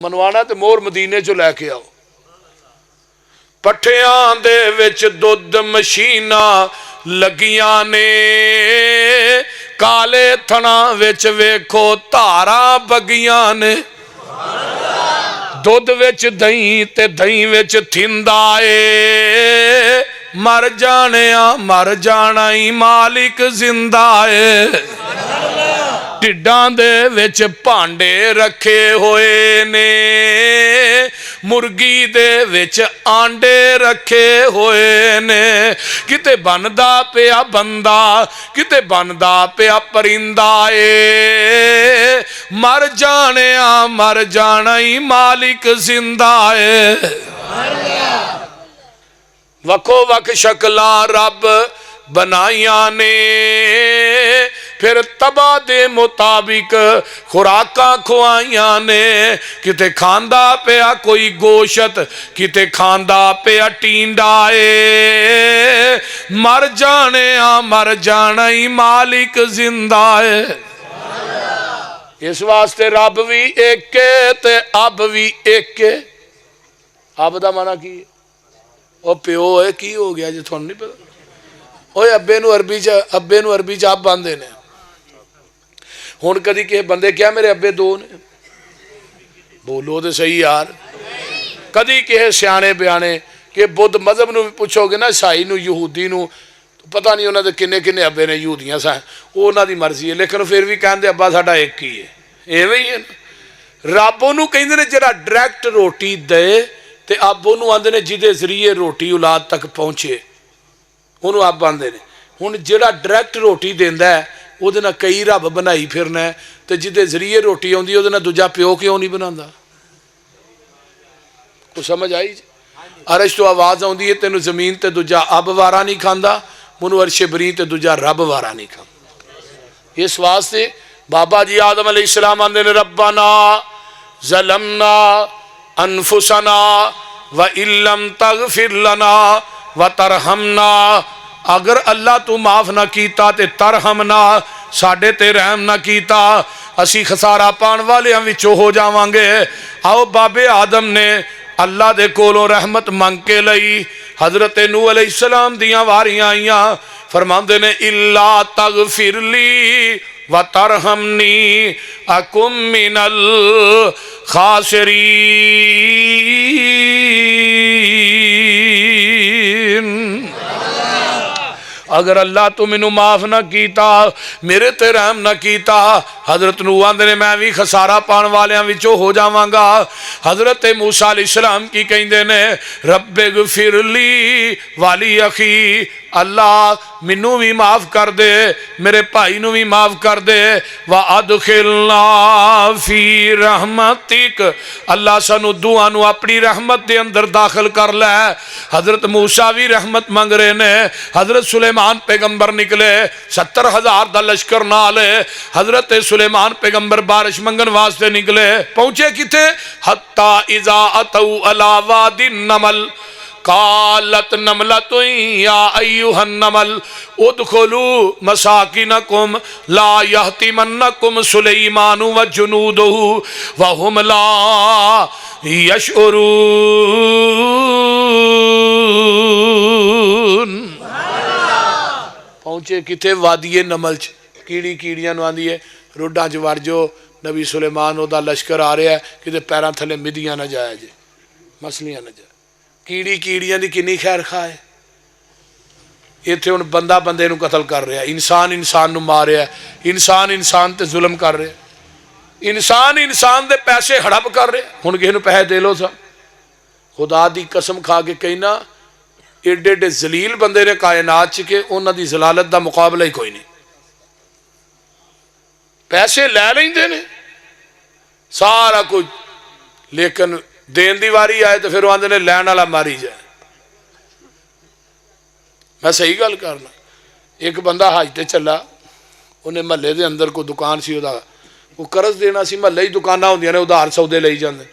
मनवाना तो मोहर मदीने चो लैके आओ। पट्ठियां दे विच दुध मशीना लगियां ने, काले थणा विच वेखो धारा बगियां ने। दुध विच दही ते दही विच थिंदा ए, मर जाना ही मालिक जिंदा है। ढिड्डां दे विच भांडे रखे होए ने, मुर्गी दे विच आंडे रखे होए ने। किते बनदा पिया बंदा, किते बनदा पिया परिंदा ए, मर जाना ही मालिक जिंदा है। वखो वख शक्लां रब बनाइया ने, फिर तबा दे मुताबिक खुराकां खुआइया ने। किते खांदा पिया कोई गोशत, किते खांदा पिया टींडा ए, मर जाना ही मालिक जिंदा है। इस वास्ते रब भी एक ते अब भी एक। अब दा माना की वो प्यो है, की हो गया जी थोड़ा नहीं पता। ओए अब्बे नूं अरबी च अब आंदे ने। हुण कदी किसी बंदे क्या मेरे अब्बे दो ने? बोलो तो सही यार। कदी किसी सियाणे बयाने कि बुद्ध मजहब नूं भी पुछोगे ना, ईसाई नूं यहूदी नूं, पता नहीं उन्होंने किन्ने किन्ने अब्बे ने यहूदियां सा, वो उन्होंने मर्जी है, लेकिन फिर भी कहते अब्बा साडा एक ही है। इवें ही है रब उन्होंने कहते हैं जिहड़ा डायरैक्ट रोटी दे, तो अब उन्होंने आते हैं जिहदे जरिए रोटी औलाद तक पहुँचे, उन्होंने अब आते हैं। हुण जिहड़ा डायरैक्ट रोटी देंदा है उहदे नाल कई रब बनाई फिरना है, तो जिहदे जरिए रोटी आउंदी उहदे नाल दूजा प्यो क्यों नहीं बनांदा? कुछ समझ आई? अरश तो आवाज़ आउंदी है तेनों जमीन ते दूजा अब वारा नहीं खांदा, मैनूं अरशे बरी ते दूजा रब वारा नहीं खांदा। इस वास्ते बाबा जी आदम अलैहिस्सलाम आंदे ने रब्बना ज़लमना अनफुसना व इल्लम तगफिर लना व तरहमना। अगर अल्लाह तू माफ़ ना कीता ते तरहमना, साडे ते रहम ना कीता, असी खसारा पाण वालियां विचों हो जावांगे। आओ बाबे आदम ने अल्लाह दे कोलों रहमत मंग के लई। हज़रत नूह अलैहिस्सलाम दियां वारियां आईयां, फरमांदे ने इल्ला तगफिरली व तरहमनी अकुम मिनल खासिरीन। अगर अल्लाह तू मैनू माफ़ ना कीता, मेरे ते रहम ना कीता, हज़रत नूह आंदे ने मैं भी खसारा पाण वालियां विचों हो जावांगा। हज़रत मूसा अलैहिस्सलाम की कहंदे ने रब्बे गफिरली वाली अखी, अल्लाह मैनू भी माफ़ कर दे, मेरे भाई नू भी माफ़ कर दे। व अदखिलना फी रहमतिक, अल्लाह सानू दुआ नू अपनी रहमत दे अंदर दाखिल कर लै। हज़रत मूसा भी रहमत मंग रहे ने। हज़रत सुलेमान पैगंबर निकले 70,000 का लश्कर नाल। हज़रत सुलेमान पैगंबर बारिश मंगन वास्ते निकले, पहुंचे किथे? हत्ता इज़ा अतऊ अला वादी नमल कालत नमलत या अय्युहन नमल उदखुलू मसाकिनकुम ला यहतिमन्नकुम सुलैमानु व जुनूदुहु व हुम ला यशउरून। पहुंचे किथे? वादिये नमल च। कीड़ी कीड़ियां नूं आंदी है रोडां च वड़ जो, नबी सुलेमान उहदा लश्कर आ रहा है, किते पैरां थले मिदियां ना जाए जे, मसलियां ना जाए। कीड़ी कीड़ियां दी किन्नी खैर खा है। इत्थे हुण बंदा बंदे नूं कतल कर रहा, इंसान इंसान नूं मार रहा, इंसान इंसान ते जुल्म कर रहा, इंसान इंसान दे पैसे हड़प कर रहा। हुण किसे नूं पैसे दे लो सा, खुदा दी कसम खा के कहना एडे एडे जलील बंदे ने कायनात च के उन्हां दी जलालत दा मुकाबला ही कोई नहीं। पैसे लै लैंदे ने सारा कुछ, लेकिन देन दी वारी आए तो फिर आंदे ने लैण वाला मारी जाए। मैं सही गल करना। एक बंदा हज ते चला, उन्हें महल्ले के अंदर कोई दुकान सी, वो करज देना सी, महल्ले ही दुकाना होंदियां ने, उधार सौदे लई जांदे।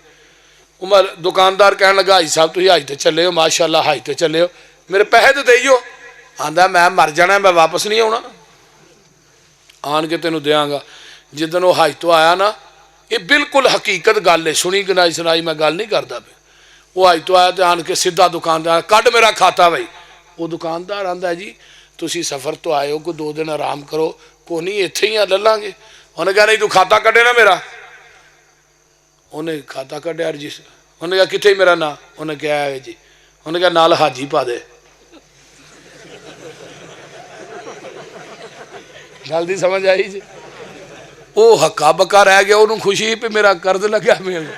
दुकानदार कह लगा हाजी साहब तुम हज ते चले हो, माशाअल्लाह हज ते चले हो, मेरे पैसे तो देइयो। आंदा मैं मर जाना, मैं वापस नहीं आना, आन के तेनों देंगा। जिदन वो हज तो आया ना, ये बिल्कुल हकीकत गल है, सुनी गनाई सुनाई मैं गल नहीं करता पे। वो अज तो आया तो आन के सीधा दुकानदार कट मेरा खाता भाई। वो दुकानदार आंदा जी तुसी सफ़र तो आए हो, कोई 2 दिन आराम करो, को नहीं इत्थे ही ले लांगे। उन्हें कहा नहीं तू खाता कटे ना मेरा। उन्हें खाता कटिया रजिस्टर, उन्हें कहा कितने मेरा ना, उन्हें क्या है जी, उन्हें कहा नाल हाजी पा दे। गल दी समझ आई जी। वो हक्का बक्का रह गया, उन्होंने खुशी भी मेरा कर्ज लग्या मिल।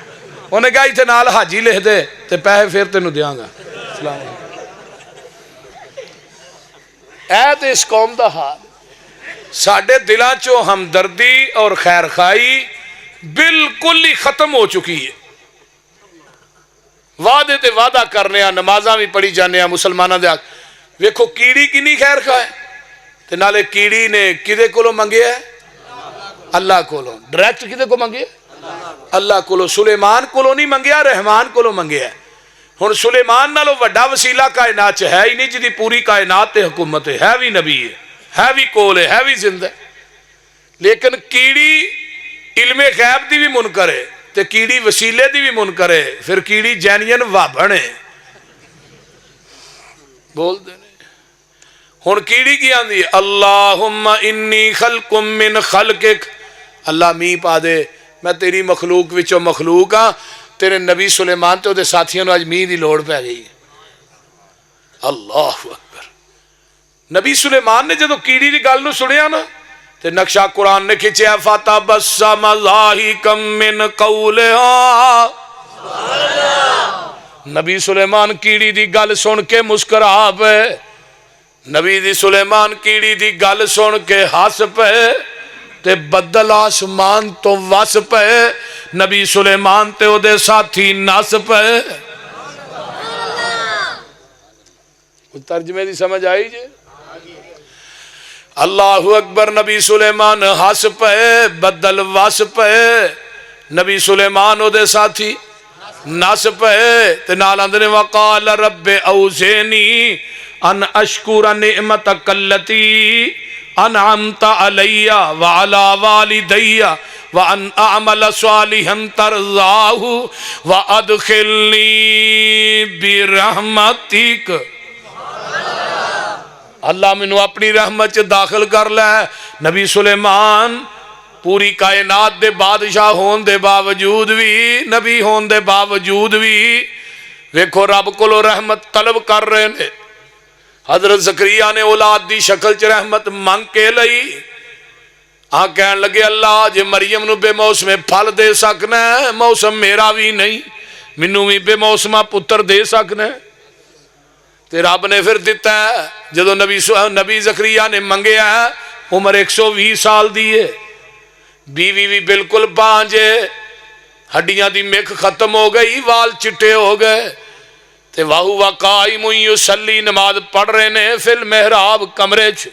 उन्हें कहा इतने नाल हाजी लिख दे ते पैसे फिर तेन देंगा। तो इस कौम का हाल, साडे दिलों चो हमदर्दी और खैर खाई बिल्कुल ही खत्म हो चुकी है। वादे ते वादा करने, नमाजा भी पढ़ी जाने मुसलमानों दे। वेखो कीड़ी किन्नी खैर खाए, ते नाले कीड़ी ने किदे कोलों मंगे, अल्लाह कोलों। डायरैक्ट किदे को मंगे, अल्लाह कोलों। सुलेमान कोलों नहीं मंगया, रहमान कोलों मंगया। हुण सुलेमान नालों वड्डा वसीला कायनात च है ही नहीं, जिहदी पूरी कायनात ते हुकूमत है भी नबी है भी कोल है भी जिंदा। लेकिन कीड़ी इल्मे गैब दी भी मुनकर है, ते कीड़ी वसीले दी भी मुनकर है। फिर कीड़ी जैनियन वाभण है, बोलते ने। हुण कीड़ी की आंदी, अल्लाहुम्मा इन्नी खल्कुम मिन खल्किक, अल्लाह मीं पा दे, मैं तेरी मखलूक विचों मखलूक हाँ। तेरे नबी सुलेमान ते उहदे साथियों नूं अज मींह दी लोड़ पै गई। अल्लाह अकबर। नबी सुलेमान ने जदों कीड़ी की गल नूं सुनिया ना, ते नक्शा कुरान ने खिंचिया, फतबस्सम ज़ाहिकम मिन कौलिहा। नबी सुलेमान कीड़ी की गल सुन के मुस्कुरा पे। नबी दी सुलेमान कीड़ी की गल सुन के हस पे, ते बदल आसमान तो वस पे। नबी सुलेमान ते उहदे साथी नस पे। तर्जमे की समझ आई जे? अल्लाहु अकबर। नबी सुलेमान हस पे, बदल वस पे। नबी सुलेमान उहदे साथी नस पे। ते नाल आंदे ने वकाल रब्बे औज़िनी अन अशकुर निअमतक अल्लती अनअमता अलैया व अला वालिदैया व अन अअमल सालिहन तरज़ाहु व अदखिलनी बिरहमतिक। अल्लाह मैनू अपनी रहमत च दाखिल कर लै। नबी सुलेमान पूरी कायनात दे बादशाह होने दे बावजूद भी, नबी होने दे बावजूद भी वेखो रब कोलों रहमत तलब कर रहे ने। हजरत ज़करिया ने औलाद की शक्ल च रहमत मंग के लई। कह लगे अल्लाह जे मरियम नूं बेमौसमे फल दे सकना, मौसम मेरा भी नहीं, मैनू भी बेमौसमा पुत्र दे सकना। ते रब ने फिर दिता। जदों नबी ज़करिया ने मंगया, उम्र 120 साल दी है, बीवी भी बिल्कुल बांझ है, हड्डियां दी मिख खत्म हो गई, वाल चिट्टे हो गए। ते वाहू वाकाइमुन युसल्ली, नमाज पढ़ रहे ने फिल मेहराब कमरे च।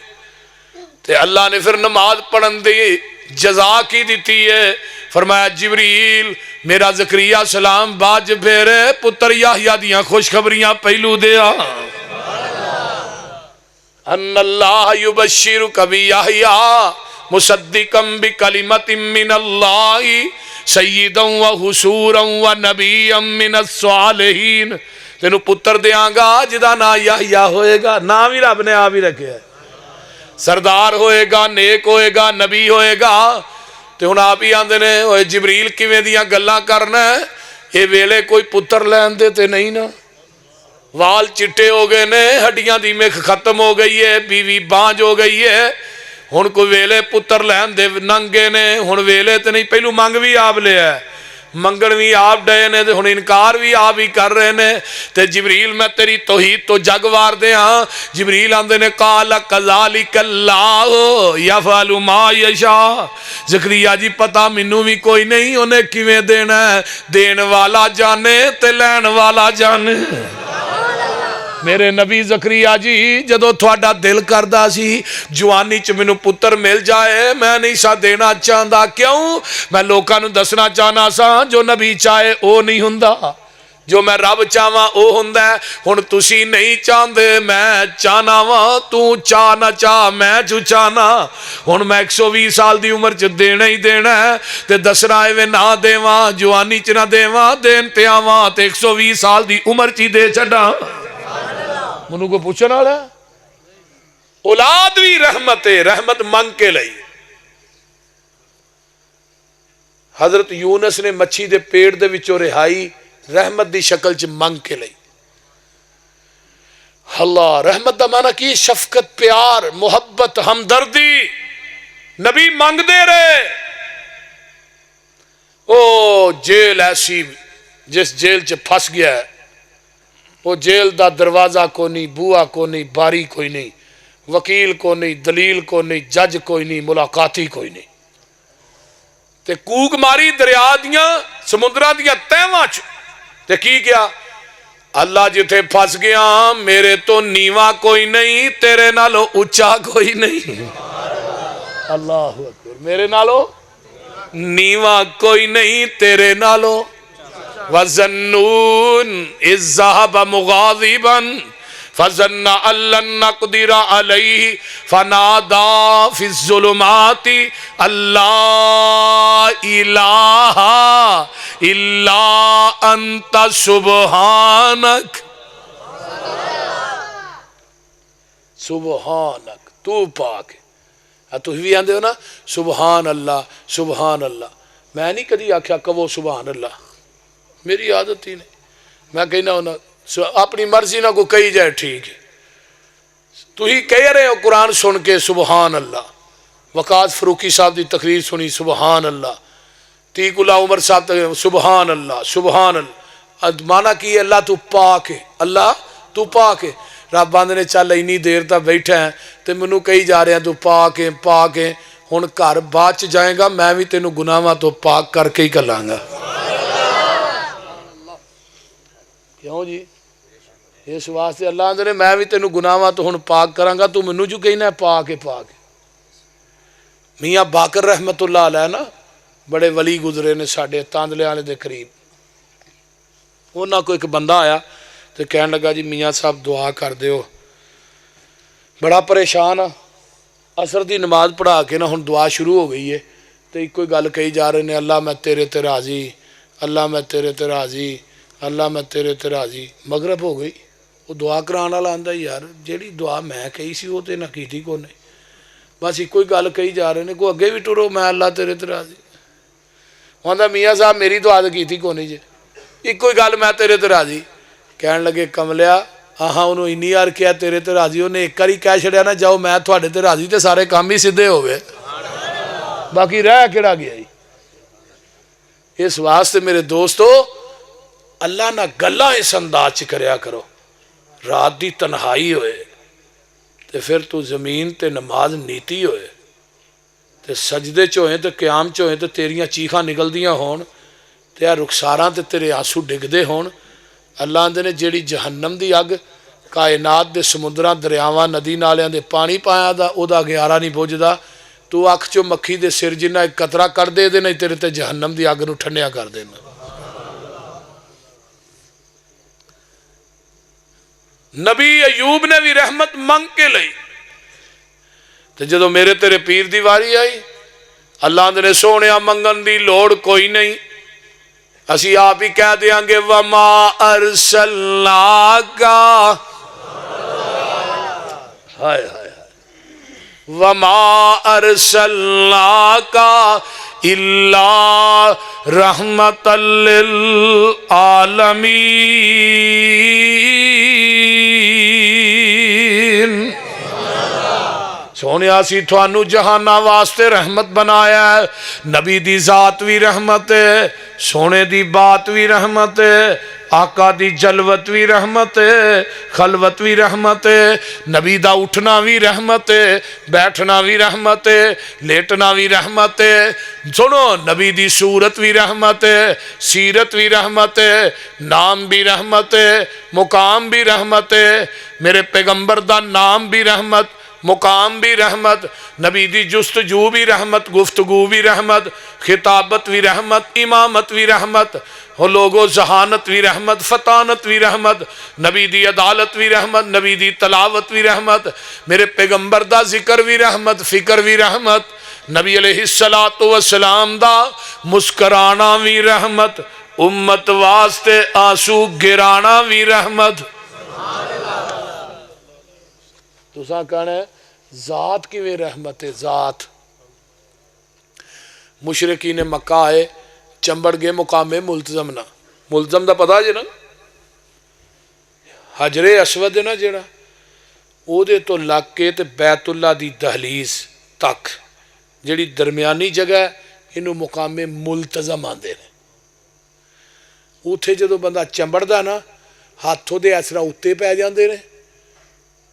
ते अल्लाह ने फिर नमाज पढ़न दी जजा की दी है। फरमाया जिबरील मेरा ज़करिया सलाम बाज फिर पुत्र याहया दियां खुशखबरियां पहलू दे। अन्नल्लाह युबश्शिरुका बियाहया मुसद्दिकम बिकलिमतिन मिनल्लाहि सय्यिदन व हुसूरन व नबिय्यन मिनस सालिहीन। तेनू पुत्र देंगा जिदा ना याहया होएगा, ना भी रब ने आप ही रखे। सरदार होएगा, नेक होएगा, नबी होएगा। तो हुण आप ही आंदे ने ओए जिबरील किवें दियां गल्लां करना, ये वेले कोई पुत्र लैन दे ते नहीं ना। वाल चिट्टे हो गए ने, हड्डियां दी मिख खत्म हो गई है, बीवी बांझ हो गई है। हुण कोई वेले पुत्र लैन दे नंगे ने। हुण वेले ते नहीं, पहलू मंग भी आप लिया, मंगण भी आप डे ने, हुण इनकार भी आप ही कर रहे ने। ते जिबरील मैं तेरी तौहीद तो जग वार दिया। जिबरील आंदे ने काल कज़ालिकल्लाहु यफ़अलु मा यशा। ज़करिया जी पता मैनू भी कोई नहीं, उन्हें किवें देना है, देन वाला जाने ते लैन वाला जाने। मेरे नबी ज़करिया जी जदों तुहाडा दिल करदा सी जवानी च मैनू पुत्र मिल जाए, मैं नहीं सा देना चाहता। क्यों? मैं लोगों नूं दसना चाहना सा जो नबी चाहे वो नहीं हुंदा, जो मैं रब चाहवा वह हुंदा है। हुण तुसी नहीं चाहते, मैं चाहना वा, तू चाह ना चाह मैं जो चाहना। हुण मैं 120 साल की उम्र च देना ही देना है, तो दसना एवं ना देवा, जवानी च ना देवा, देन ते आवा तो 120 साल की उम्र च ही दे छड्डा। मैनू कोई पूछण वाला? औलाद भी रहमत है, रहमत मंग के लई। हजरत यूनस ने मच्छी के पेट दे विचों रिहाई रहमत की शक्ल च मंग के लई। अल्लाह, रहमत का माना की? शफकत, प्यार, मुहब्बत, हमदर्दी। नबी मंगते रहे। ओ जेल ऐसी जिस जेल च फस गया है, वो जेल का दरवाजा को नहीं, बूहा को नहीं, बारी कोई नहीं, वकील को नहीं, दलील को नहीं, जज कोई नहीं, मुलाकाती कोई नहीं। ते कूक मारी दरिया दियां समुद्रां दियां तहवां च, ते की क्या? अल्लाह जिथे फस गया, मेरे तो नीवा कोई नहीं, तेरे नालों उच्चा कोई नहीं। अल्लाह अकबर, मेरे नालों नीवा कोई नहीं, तेरे नालों। वज़न्नून इज़ ज़हब मुग़ाज़िबन फज़न्ना अल्लन नक़दिरा अलैहि फ़नादा फ़िज़्ज़ुलुमाति अल्ला इलाहा इल्ला अंत सुब्हानक। सुब्हानक, तू पाक है। तुम भी आंदे हो ना सुबहान अल्लाह, सुबहान अल्लाह। मैं नहीं कभी आख्या कवो सुबहान अल्लाह, मेरी आदत ही नहीं। मैं कहना होना अपनी मर्जी ना को कही जाए, ठीक है। तुही कह रहे हो कुरान सुन के सुबहान अल्लाह। वकास फरूकी साहब की तकरीर सुनी सुबहान अल्लाह, तीकुल्ला उमर साहब सुबहान अल्लाह, सुबहान अल्लाह। माना की अल्लाह तू पाक है, अल्लाह तू पाक है। रब आंदे ने चल इन्नी देर तक बैठा है तो मैनू कही जा रहा तू पाक है, पाक है। हुण घर बाद च जाएगा, मैं भी तेनू गुनाहां तो पाक करके ही घलांगा। क्यों जी? इस वास्ते अल्लाह आंदे ने मैं भी तेनू गुनाहां तो हुण पाक करांगा, तू मैनू जो कहना पाक है, पाक है। मियाँ बाकर रहमतुल्लाह अलैह ना बड़े वली गुजरे ने साडे तांदले वाले दे करीब। उन्हां को एक बंदा आया तो कहन लगा जी मियाँ साहब दुआ कर दिओ, बड़ा परेशान आ। असर की नमाज पढ़ा के ना हुण दुआ शुरू हो गई है तो एक ही गल कही जा रहे हैं, अल्लाह मैं तेरे ते राजी, अल्लाह मैं तेरे ते राजी, अल्लाह मैं तेरे ते राजी। मगरब हो गई, वो दुआ कराने वाला आंदा यार जिहड़ी दुआ मैं कही सी वो तो ना कीती को नहीं, बस एक ही गल कही जा रहे हैं, को अगे भी टुरो मैं अल्लाह तेरे ते राजी। आंदा मियाँ साहब मेरी दुआ तो कीती को नहीं जे, एक ही गल मैं तेरे ते राजी। कहन लगे कमलिया हाँ उन्होंने इन्नी यार क्या तेरे ते राजी, उन्हें एक बार कह छड़िया ना जाओ मैं थोड़े ते राजी, तो सारे काम ही सीधे हो गए, बाकी रह केड़ा गया जी। इस वास्ते मेरे दोस्तों अल्लाह ना गल्लां इस अंदाज च करया करो। रात की तन्हाई होए तो फिर तू जमीन ते नमाज नीति होए तो सजदे च होए तो क्याम च होए तो तेरियां चीखां निकलदियां होण ते रुखसारां ते तेरे आंसू डिगदे होण। अल्लाह आंदे ने जिहड़ी जहन्नम की अग कायनात के समुद्रां दरियावां नदी नालियां दे पानी पाया दा ओदा ग्यारा नहीं बुझदा, तू अख चो मक्खी दे सिर जिन्ना एक कतरा कर दे नहीं तेरे ते जहन्नम की अग नूं ठंडिया कर देना। नबी अयूब ने भी रहमत मंग के लई तो जदों मेरे तेरे पीर दी वारी आई अल्लाह ने सोहणिया मंगन की लोड़ कोई नहीं, असी आप ही कह देंगे वमा अरसलनाका, हाय हाय वमा अरसलनाका इल्ला रहमतल लिल आलमीन। सोने सी थानू जहाना वास्ते रहमत बनाया है। नबी दी जात भी रहमत है, सोने दी बात भी रहमत है, आका दी जलवत भी रहमत है, खलवत भी रहमत है, नबी दा उठना भी रहमत है, बैठना भी रहमत है, लेटना भी रहमत है। सुनो नबी दी सूरत भी रहमत है, सीरत भी रहमत है, नाम भी रहमत है, मुकाम भी रहमत है। मेरे पैगंबर दा नाम भी रहमत, मुकाम भी रहमत, नबी दी जुस्तजू भी रहमत, गुफ्तगू भी रहमत, खिताबत भी रहमत, इमामत भी रहमत। हो लोगो जहानत भी रहमत, फतानत भी रहमत, नबी दी अदालत भी रहमत, नबी दी तलावत भी रहमत, मेरे पैगंबर दा जिक्र भी रहमत, फिक्र भी रहमत, नबी अलैहिस्सलातु वस्सलाम दा मुस्कराना भी रहमत, उम्मत वास्ते आंसू गिराना भी रहमत। तुसा कहना है जात किवें रहमत है? जात मुशरिकीन मक्का आए, चंबड़ गए मुकामे मुल्तजम ना, मुल्तजम का पता जे ना, हजरे असवद है ना जेड़ा, ਉਹਦੇ तो लग के ते बैतुल्ला दी दहलीज तक जिहड़ी दरम्यानी जगह इनू मुकामे मुल्तजम आंदे ने। उत्थे जदों बंदा चंबड़दा ना, हत्थ उहदे असरा उत्ते पै जांदे ने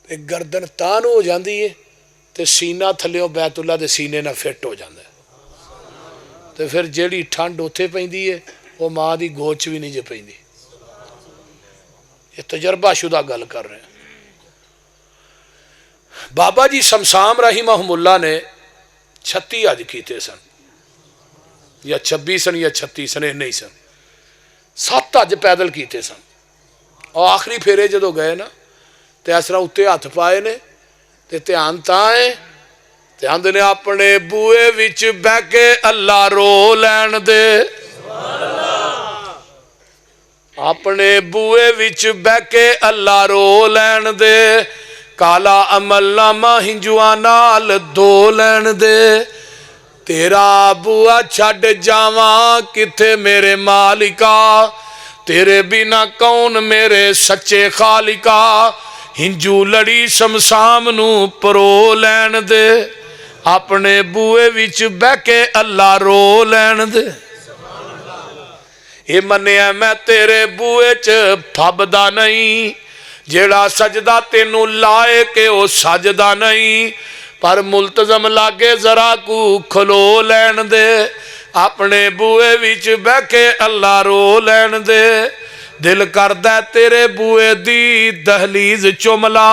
ते गर्दन तान हो जाती है ते सीना थल्लियों बैतुल्ला दे सीने नाल फिट हो जाता है। तो फिर जिहड़ी ठंड उत्थे पैंदी है वो माँ की गोद भी नहीं जे पैंदी। ये तजर्बाशुदा गल कर रहे हैं। बाबा जी शमशाम रहीमहुल्लाह ने 36 हज किए सन, या 26 सन या 36 सन, नहीं सन, 7 हज पैदल किए सन। और आखिरी फेरे जो गए ना तो इस तरह उत्ते हथ पाए ने ते ध्यान तां है ते आंदे ने अपने बूए विच बह के अल्लाह रो लैन दे, अपने बूए विच बह के अल्लाह रो लैन दे, काला अमलनामा हिंजुआ नाल धो लैन दे, तेरा बूआ छड़ जावा किथे मेरे मालिका, तेरे बिना कौन मेरे सच्चे खालिका, हिंजू लड़ी शमशाम नू परो लैन दे, अपने बूए विच बह के अल्लाह रो लैन दे। ये मन्निया मैं तेरे बूए च फबदा नहीं, जेड़ा सजदा तेनू लाए के ओ सजदा नहीं, पर मुल्तजम लागे जरा कू खलो लैन दे, अपने बूए विच बह के अल्लाह रो लैन दे, दिल करदा तेरे बूए दी दहलीज चुमला,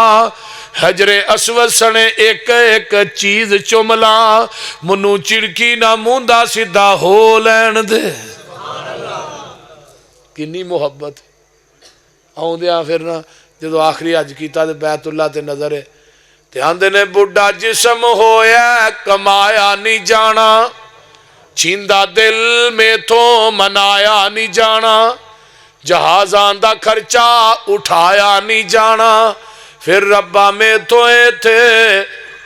हजरे असवद सने एक एक चीज चुमला, मनु चिड़की ना मुंदा सीधा हो लैन दे। किन्नी मुहब्बत आउंदियां फिर ना जो आखिरी हज किया तो बैतुल्ला ते नजर है ते आंदे ने बुढ़ा जिस्म होया कमाया नहीं जाना, छींदा दिल मेथों मनाया नहीं जाना, जहाज़ां दा खर्चा उठाया नहीं जाना, फिर रब्बा मेथों इत्थे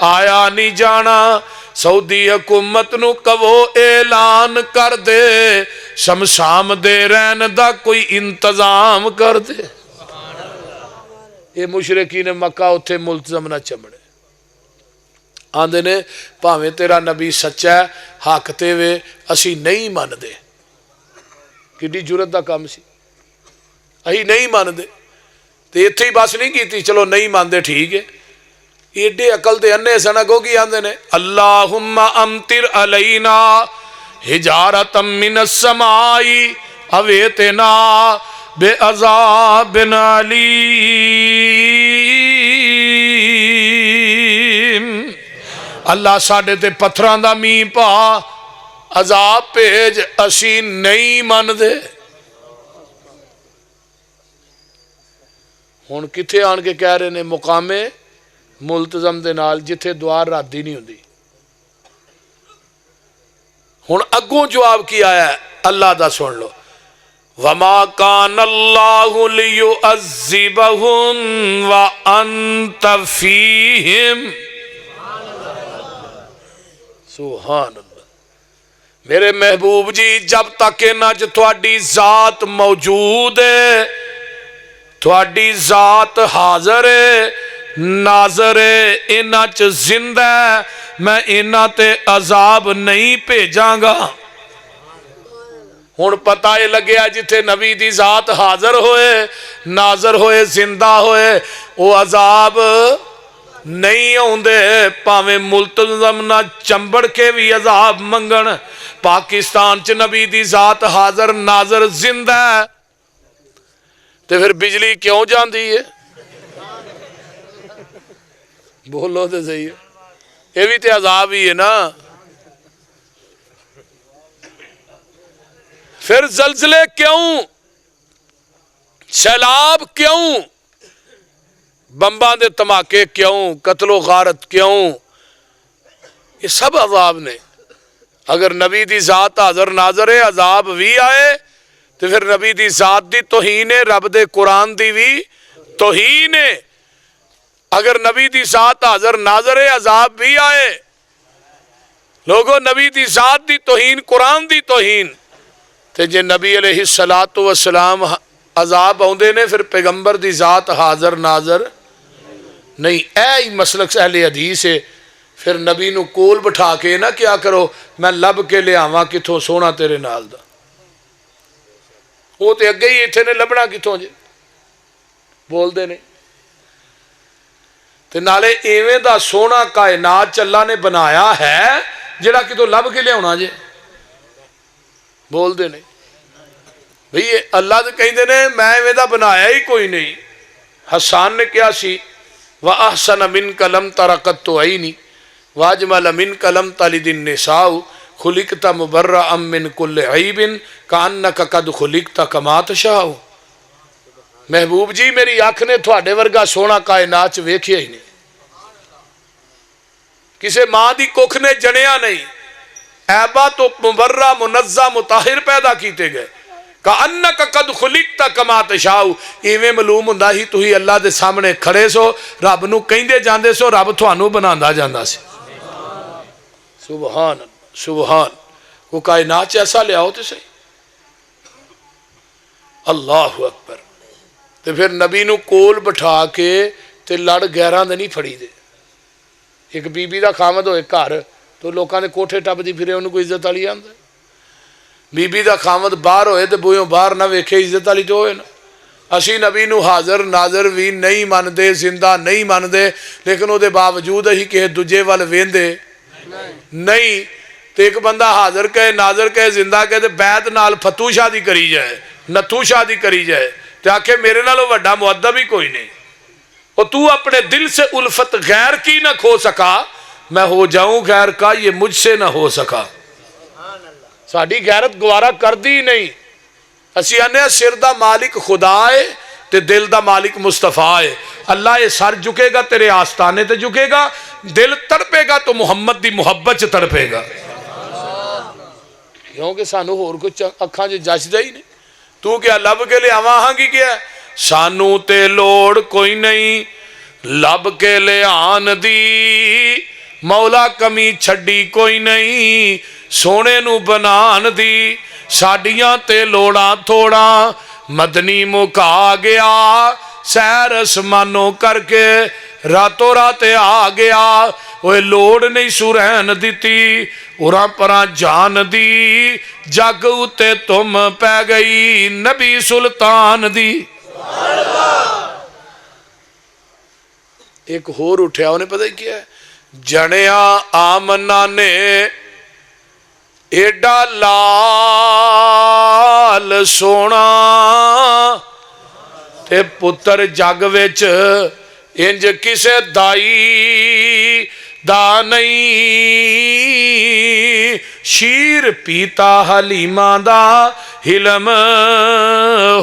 आया नहीं जाना, सऊदी हुकूमत नू कवो ऐलान कर दे, शमशाम दे रहन दा कोई इंतजाम कर दे। ये मुशरिकीन मक्का उत्थे मुल्तजम ना चमड़े आंदे ने भावें तेरा नबी सच्चा है हक ते वे असी नहीं मनदे। किड्डी जुरत दा काम सी, असी नहीं मनदे ते इत्थे ही बस नहीं कीती, चलो नहीं मानते ठीक है। एडे अकल दे अन्ने सन, अगो की आंदे ने अल्लाहुम्मा अमतिर अलैना हिजारतम मिनस समाई अवेतना बेअज़ाबिन अलीम, अल्लाह साडे ते पत्थरां दा मींह पा, अजाब भेज, असी नहीं मनदे। हुण किथे आन के कह रहे ने मुकामे मुल्तजम दे नाल जिथे द्वार राती नहीं हुंदी। हुण अगों जवाब की आया है अल्लाह दा सुन लो, वमा कान अल्लाहु लियुअज़्ज़िबहुम व अंत फीहिम, सुभान अल्लाह। मेरे महबूब जी जब तक इन्हां च तुहाडी जात मौजूद है, तुहाडी जात हाज़र है नाज़र है, इन्हां च जिंदा है, मैं इन्हां ते अजाब नहीं भेजांगा। हुण पता ये लग्या जिथे नबी दी जात हाज़र होए नाज़र होए जिंदा होए वो अजाब नहीं आउंदे, भावें मुल्तज़म ना चंबड़ के भी अजाब मंगण। पाकिस्तान च नबी दी जात हाज़र नाज़र जिंदा है ते फिर बिजली क्यों जाती है? बोलो तो सही है, ये भी तो अजाब ही है ना। फिर जलजले क्यों, सैलाब क्यों, बंबां दे धमाके क्यों, कतलो गारत क्यों, ये सब अजाब ने। अगर नबी दी जात हाजर नाजर है, अजाब भी आए तो फिर नबी दी जात दी तोहीन है, रब दे कुरान दी भी तोहीन है। अगर नबी दी जात हाजर नाजर है, अजाब भी आए। लोगों, नबी दी जात दी तोहीन, कुरान दी तोहीन। ते जे नबी अलैहिस्सलातु वस्सलाम अजाब आउंदे ने, फिर पैगंबर दी जात हाजर नाजर नहीं। ऐ ही मसलक अहले हदीस है। फिर नबी नू कोल बिठा के ना क्या करो, मैं लब के लियावा किथों सोना तेरे नाल दा, वो तो अगे ही इत्थे ने लभना किथों जे, बोलते ने। ते नाले इवें दा सोना कायनात चल्ला ने बनाया है जिहड़ा कितों लभ के लियाउणा जे, बोलते ने। भई अल्लाह तो कहते ने मैं इवें दा बनाया ही कोई नहीं। हसान ने कहा सी, व अहसन मिन कलम तरकत तो आई नहीं, वाजमल मिन कलम तलिदिन निसाउ, खुलिकता मुबर्रा अम मिन कुल्ल ऐबिन कान्नका कद खुलिकता कमा तशाउ। महबूब जी, मेरी अख ने थोड़े वर्गा सोना कायनात च वेखिया ही नहीं, किसी मां की कुख ने जनिया नहीं। ऐबा तो मुबर्रा मुनज़्ज़ा मुताहिर पैदा किए गए। कान्नका कद खुलिकता कमा तशाउ, इवें मालूम हुंदा ही तुही अल्लाह दे सामने खड़े सो, रब नूं कहंदे जांदे सो, रब तुहानूं बनांदा जांदा सी। सुबहान सुबहान। को कायनात च ऐसा लियाओ तो सही। अल्लाह अकबर। तो फिर नबी नूं कोल बिठा के ते लड़ गैरां दे नहीं फड़ी दे। एक बीबी का खामद होए घर तो लोगों ने कोठे टपदी फिरे, उन्होंने कोई इज्जत वाली आंदा। बीबी का खामद बाहर होए तो बूहों बाहर ना वेखे, इज्जत वाली तो होए ना। असी नबी नूं हाज़र नाज़र भी नहीं मनते, जिंदा नहीं मनते, लेकिन वो बावजूद असीं किसी दूजे वाल वेंदे नहीं। तो एक बंदा हाज़र कहे, नाज़र कहे, जिंदा कहे, तो बैद नाल फतू शादी करी जाए, नथू शादी करी जाए, तो आखे मेरे नालों वड्डा मुअद्दब ही कोई नहीं। और तू अपने दिल से उल्फत गैर की ना खो सका, मैं हो जाऊं गैर का, ये मुझसे ना हो सका। साड़ी गैरत गवारा करदी नहीं। असी आने सिर दा मालिक खुदा है ते दिल दा मालिक मुस्तफा है। अल्लाह ये सर झुकेगा तेरे आस्ताने ते झुकेगा, दिल तड़पेगा तो मुहम्मद दी मुहब्बत च तड़पेगा। क्योंकि सानू होर कुछ अखां च जचदा ही नहीं। तू क्या लब के लियावा हांगी क्या, सानू ते लोड़ कोई नहीं लब के लियान दी, मौला कमी छड्डी कोई नहीं सोने नू बनान दी। साडियां ते लोड़ा थोड़ा मदनी मुका गया, सैर असमानों करके रातों रात आ गया। ओए लोड़ नहीं सुरहन दिती उरा परा जान दी, जग उते तुम पै गई नबी सुल्तान दी। एक होर उठा, उन्हें पता ही क्या है, जनिया आमना ने एडा लाल सोना ते पुत्र जग विच इंज किसे दाई दा नहीं। शीर पीता हलीमा दा हिलम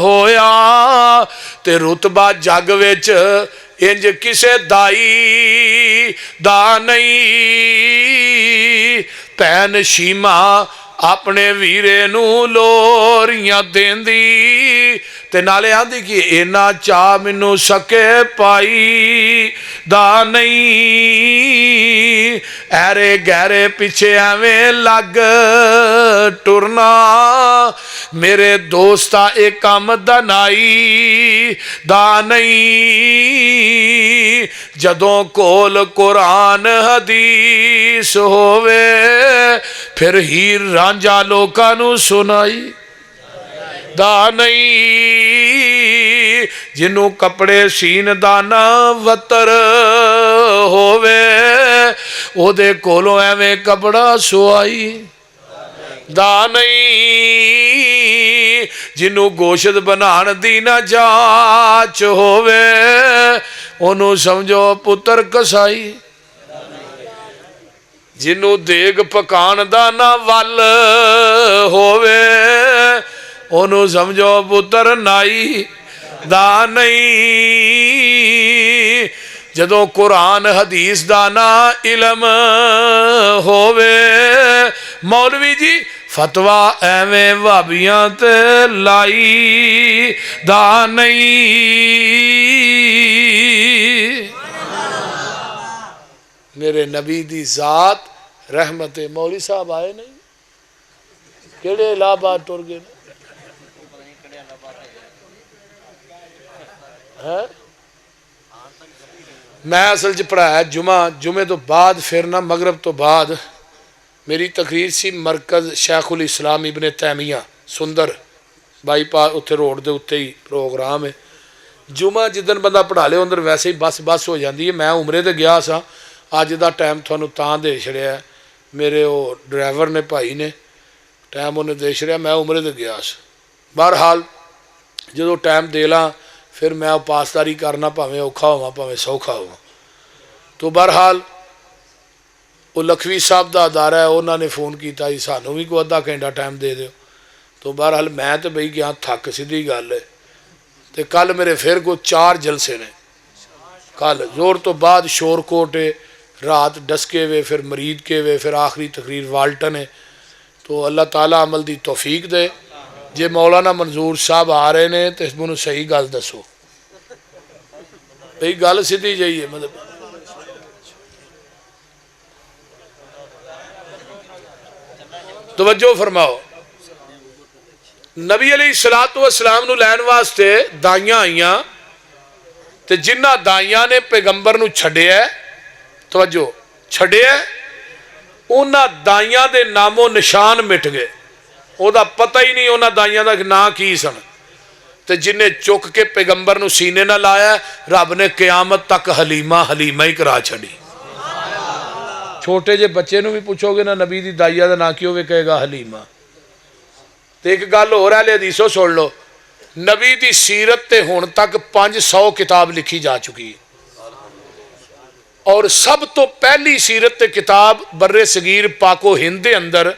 होया ते रुतबा जग विच इंज किसे दाई दा नहीं। भैन शीमा अपने वीरे नू लोरियां देंदी ते नाले आंदी कि इना चा मैनू सके पाई दा नहीं। ऐरे गहरे पिछे एवें लग टुरना, मेरे दोस्ता एक कम दनाई दा नहीं। जदों कोल कुरान हदीस होवे फिर हीर रांझा लोकां नू सुनाई दा नहीं। जिन्हों कपड़े सीन दा ना वतर होवे ओदे कोलों एवें कपड़ा सुआई दा नहीं। जिन्हों गोश्त बनाण दी ना जाच होवे ओनू समझो पुत्र कसाई। जिन्हों देग पकाण दा ना वल होवे ओनू समझो पुत्र नाई दा नहीं। जदों कुरान हदीस दा ना इलम होवे मौलवी जी फतवा एवें भाबियां ते लाई दा नहीं। मेरे नबी दी जात रहमत मौली साहब आए नहीं केड़े इलाहाबाद टुर गए हैं। मैं असल च पढ़ाया जुमे तो बाद फिर ना मगरब तो बाद मेरी तकरीर सी मरकज़ शेखुल इस्लाम इब्ने तैमिया सुंदर बाईपास उत्थे रोड के उत्ते ही प्रोग्राम है। जुमा जिदन बंदा पढ़ा ले अंदर वैसे ही बस बस हो जाती है। मैं उमरे ते गया सा अज का टाइम थानू तां दे छड़िया मेरे वो ड्राइवर ने भाई ने टाइम उन्हें दे छड़िया मैं उमरे ते गया सा। बहरहाल जो टाइम दे ला फिर मैं पासदारी करना भावें औखा होवां भावें सौखा होवां। तो बहरहाल वो लखवी साहब का अदारा है उन्होंने फोन किया जी सानू भी कोई अद्धा घंटा टाइम दे दो। तो बहरहाल मैं तो बई गया थक सीधी गल है। तो कल मेरे फिर कोई 4 जलसे ने कल जोर तो बाद शोरकोट है रात डसके वे फिर मरीद के वे फिर आखिरी तकरीर वाल्टन है। तो अल्लाह ताला अमल की तौफीक दे। जे मौलाना मंजूर साहब आ रहे हैं तो मैनू सही गल दसो भाई गल सीधी जी है मतलब तवज्जो फरमाओ। नबी अलैहिस्सलातु वस्सलाम नूं लैण वास्ते दाइयां आईयां ते जिन्हां दाइयां ने पैगंबर नूं छड्डिया तवज्जो छड्डिया उन्हां दाइयां दे नामो निशान मिट गए। ओदा पता ही नहीं उन्हां दाइयां दा नां की सन। ते जिन्हें चुक के पैगंबर नूं सीने नाल लाया रब ने क़यामत तक हलीमा हलीमा ही करा छड़ी। छोटे जे बच्चे नूं भी पूछोगे ना नबी दी दाइया दा नां की होवे कहेगा हलीमा। तो एक गल होर है हदीसो सुन लो नबी दी सीरत ते हुण तक 500 किताब लिखी जा चुकी है और सब तो पहली सीरत ते किताब बर्रे सगीर पाको हिंद दे अंदर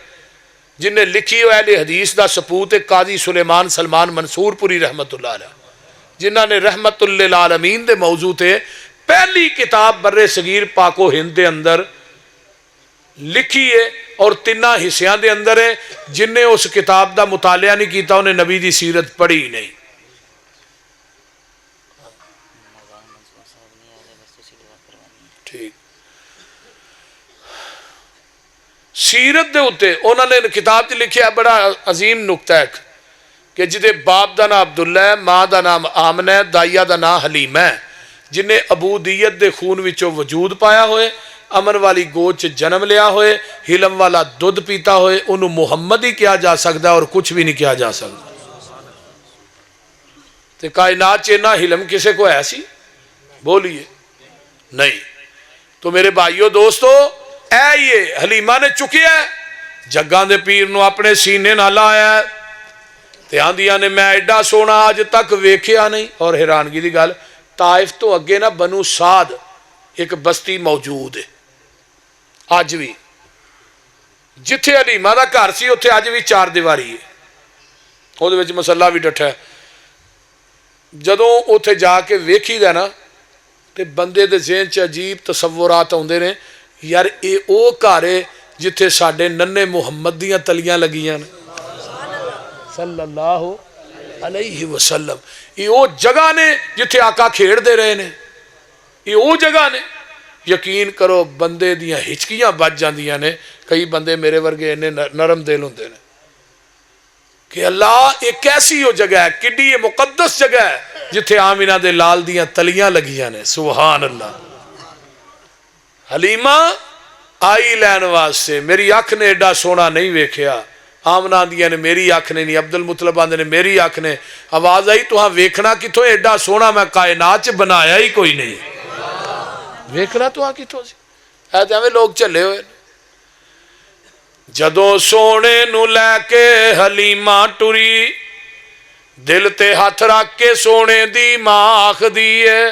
जिन्हें लिखी हो अहले हदीस का सपूत है काजी सुलेमान सलमान मंसूरपुरी रहमतुल्लाह अलैह जिन्हों ने रहमतुल लिल आलमीन दे मौजू ते पहली किताब बर्रे सगीर पाको हिंद दे अंदर लिखी है और 3 हिस्सों के अंदर है। जिन्हें उस किताब का मुतालिया नहीं किया उन्हें नबी की सीरत पढ़ी ही नहीं। ठीक सीरत के उत्ते उन्होंने किताब च लिखा बड़ा अजीम नुकता है कि जिदे बाप का नाम अब्दुल्ला है माँ का नाम आमना है दाइया का नाम हलीमा है जिन्हें अबूदियत के खून विचों वजूद पाया होए अमन वाली गोद च जन्म लिया होए हिलम वाला दुध पीता होए उन्हों मुहम्मद ही किया जा सकता और कुछ भी नहीं किया जा सकता। तो कायनात च इन्ना हिलम किसी को है सी बोलिए नहीं। तो मेरे भाइयों दोस्तों ये हलीमा ने चुकिया जग्गा दे पीर नूं अपने सीने नाल लाया ते आंदियां ने मैं एडा सोना अज तक वेख्या नहीं। और हैरानगी की गल ताइफ तो अगे ना बनू साद एक बस्ती मौजूद है अज भी जिथे हलीमा का घर सी उत्थे अज भी 4 दीवारी है उहदे विच मसला भी डठा है। जदों उत्थे जाके वेखीदा ना तो बंदे दे ज़हन च अजीब तसव्वुरात आउंदे ने यार ये वो घर है जिथे साडे नन्हे मुहम्मद दियां तलियां लगियां ने सल्लल्लाहु अलैहि वसल्लम। ये वो जगह ने जिथे आका खेड़ते रहे ने ये वो जगह ने। यकीन करो बंदे दियां हिचकियां बज जांदियां ने। कई बंदे मेरे वर्गे इन्ने नरम दिल हुंदे ने कि अल्लाह एक ऐसी वो जगह है किड्डी ये मुकद्दस जगह है जिथे आमिना दे लाल दियां तलियां लगियां ने। सुभान अल्लाह। हलीमा आई लैन वास्ते मेरी अख ने एडा सोना नहीं वेख्या आमना दिया ने मेरी अख ने नहीं अब्दुल मुतलब आंदे ने मेरी अख ने आवाज आई तुहां वेखना कितों एडा सोना मैं कायनात च बनाया ही कोई नहीं वेखना तुहां कितों सी ऐ ते एवें लोग झल्ले होए। जदों सोने नूं लैके हलीमा टुरी दिल ते हथ रख के सोने दी मां आखदी है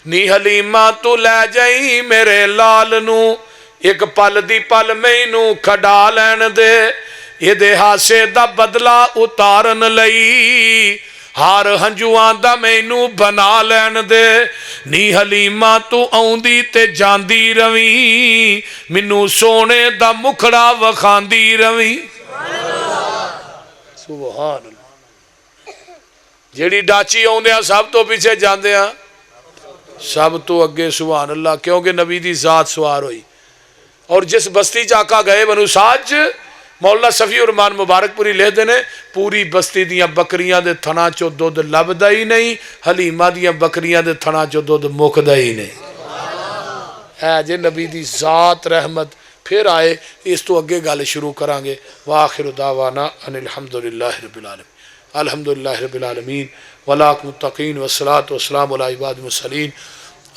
नी हलीमा तू लै जाई मेरे लाल नू एक पल दी पल मैनू खड़ा लैन दे ਇਹਦੇ ਹਾਸੇ ਦਾ ਬਦਲਾ ਉਤਾਰਨ ਲਈ हार हंजुआं दा मैनू बना लैन दे नी हलीमा तू आउंदी ते जांदी रवी मैनू सोने दा मुखड़ा वखांदी रवी सुभान अल्लाह जेड़ी डाची आउंदे सब तो पीछे जांदे सब तो अगे सुभान अल्लाह क्योंकि नबी दी जात सवार हुई और जिस बस्ती च आका गए बनु साज मौला सफी उरमान मुबारकपुरी लिखते हैं पूरी बस्ती दियां बकरियां दे थना चो दुध लभदा ही नहीं हलीमा दियां बकरियां दे थना चो दुध मुकदा ही नहीं है जे नबी दी जात रहमत। फिर आए इस तो अगे गल शुरू करांगे वाखिर दावाना अनिल हम्दुलिल्लाहि रब्बिल आलमीन अल्हम्दुलिल्लाहि रब्बिल आलमीन वलाक मुत्तकीन वस्सलातु वस्सलामु अला इबादिल मुरसलीन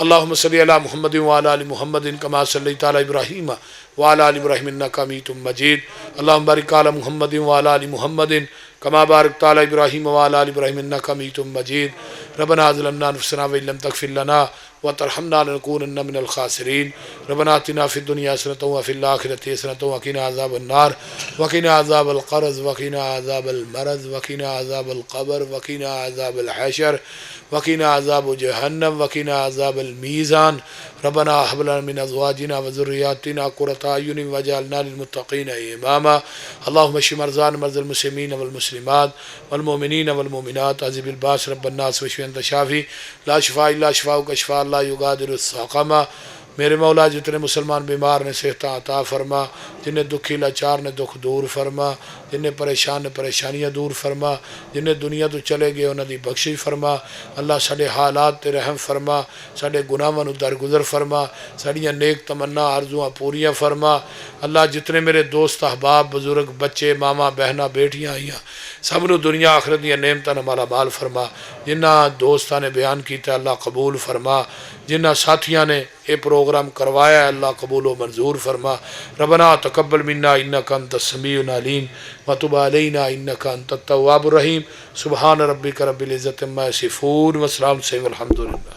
अल्लाहुम्मा सल्लि अला मुहम्मदिन व अला आलि मुहम्मदिन कमा सल्लैता अला इब्राहीम व अला आलि इब्राहीम इन्नका हमीदुम मजीद अल्लाहुम्मा बारिक अला मुहम्मदिन व अला आलि मुहम्मदिन कमा बारकता अला इब्राहीम व अला आलि इब्राहीम इन्नका हमीदुम मजीद रब्बना ज़लमना अनफुसना व इल्लम तगफिर लना व तरहमना लनकूनन्ना मिनल खासिरीन रब्बना आतिना फिद दुनिया हसनतन व फिल आखिरति हसनतन व क़िना अज़ाबन नार व क़िना अज़ाबल क़र्ज़ व क़िना अज़ाबल मरज़ व क़िना अज़ाबल क़ब्र व क़िना अज़ाबल हशर व क़िना अज़ाब जहन्नम व क़िना अज़ाबल मीज़ान रब्बना हब लना मिन अज़वाजिना व ज़ुर्रिय्यातिना क़ुर्रता अयुन वजअलना लिलमुत्तक़ीना इमामा अल्लाहुम्मा इश्फि मरज़ाना मरज़ल मुस्लिमीन वल मुस्लिमात वल मुमिनीन वल मुमिनात अज़िबिल बास रब्बन नास वशफि अंत शाफ़ी ला शिफ़ा इल्ला शिफ़ाउका शिफ़ाअन ला युगादिरु सक़मा। मेरे मौला जितने मुसलमान बीमार ने सेहत अता फरमा जिन्हें दुखी लाचार ने दुख दूर फरमा जिन्हें परेशान ने परेशानियां दूर फरमा जिन्हें दुनिया तो चले गए उन्होंने बख्शिश फरमा अल्लाह साडे हालात ते रहम फरमा साडे गुनाहां नूं दरगुजर फरमा साड़ियां नेक तमन्ना आरजुआं पूरियां फरमा अल्लाह जितने मेरे दोस्त अहबाब बुजुर्ग बच्चे मामा बहना बेटियां आईयां सब नूं दुनिया आखिरत दीयां नेमतां नाल माला माल फरमा जिन्हां दोस्तां ने बयान किया अल्लाह कबूल फरमा जिन्हां साथियां ने ये प्रोग्राम करवाया अल्लाह कबूल व मंजूर फरमा रब्बना तकब्बल मिन्ना इन्नका अंतस समीउल अलीम व तुब अलैना इन्नका अंतत तव्वाबुर रहीम सुबहान रब्बिका रब्बिल इज्जति अम्मा यसिफून व सलामुन अलैहि वल हम्दुलिल्लाह।